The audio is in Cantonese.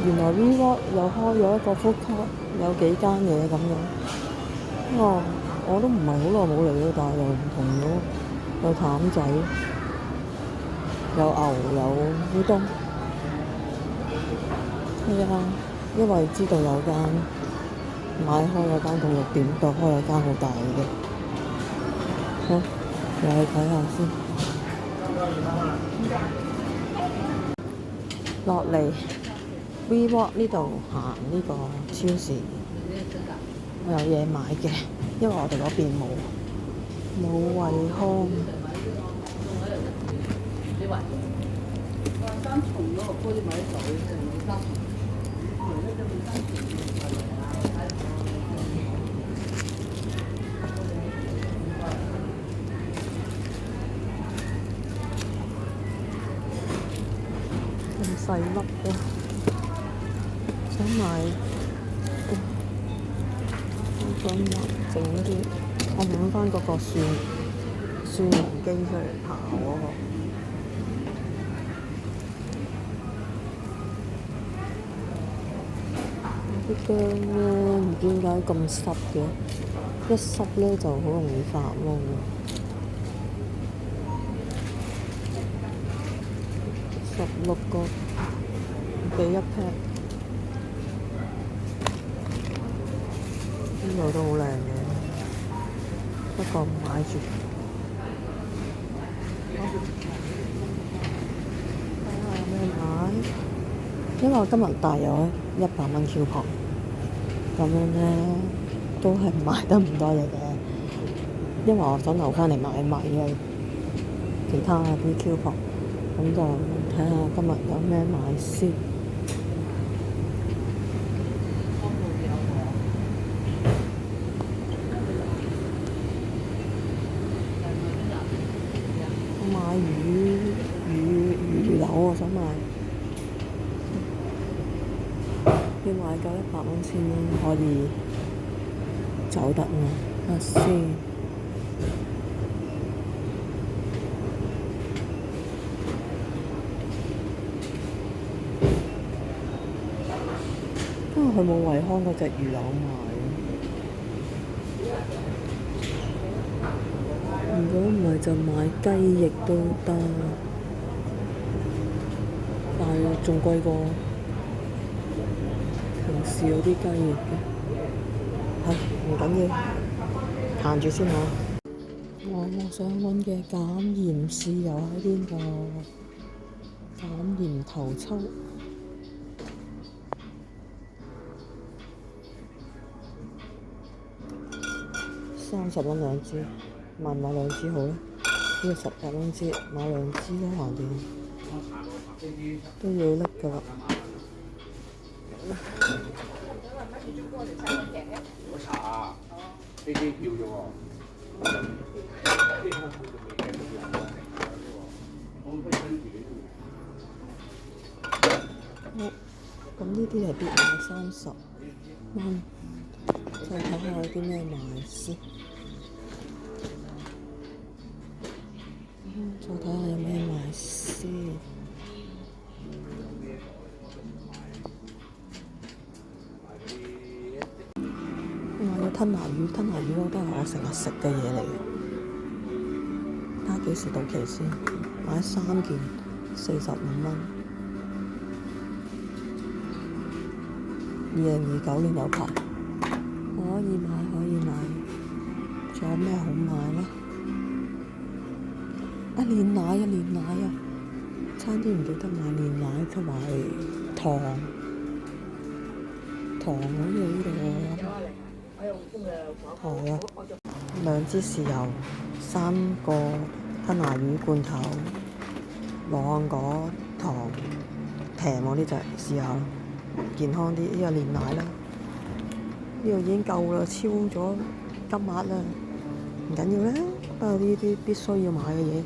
原來 WeWork 又開咗一個 food court，有幾間嘢咁樣。我都唔係好耐冇嚟咯，但係又唔同咗，有淡仔，有牛，有烏冬。係啊，因為知道有間買開有間到6點，就開有間好大嘅。好，又去睇下先。落嚟 WeWork 呢度行呢個超市，我有嘢買嘅，因為我哋嗰邊冇惠康。咁細粒嘅，想買，我想整啲，我揾翻嗰個蒜蓉機出嚟刨嗰個。啲薑咧唔知點解咁濕嘅，一濕咧就好容易發毛。16個俾1 pack， 呢度都好靚嘅，不過唔買住。睇下有咩買，因為我今日帶咗100蚊 coupon，咁樣咧都係買得唔多嘢嘅，因為我想留翻嚟買米啊，其他啲 coupon，咁就睇下今日有咩買先。我買魚柳，我想買，要買夠100蚊先可以走得嘛？睇下先。因為佢冇惠康嗰隻魚柳賣。如果唔係就買雞翼都得，但係仲貴過平時有啲雞翼嘅。唔緊要，行住先嚇。我想揾嘅減鹽豉油喺邊度？減鹽頭抽，30蚊兩支，買唔買2支好咧？呢個18蚊支，買2支都橫掂，都要拎㗎啦。我查飛機票啫喎。好，咁呢啲係必買30蚊，再睇下有啲咩買先。再睇下有咩買先。買咗吞拿魚，吞拿魚都係我成日食嘅嘢嚟嘅。睇下幾時到期先，買3件45蚊。2029年有排，可以買。仲有咩好買咧？煉奶啊！差啲唔記得買煉奶同埋糖好似喺呢度喎。糖啊，2支豉油，3個吞拿魚罐頭，朗果糖，平喎呢隻，試下健康啲。呢個煉奶啦，呢度已經夠啦，超咗金額啦，唔緊要啦，不過呢啲必須要買嘅嘢。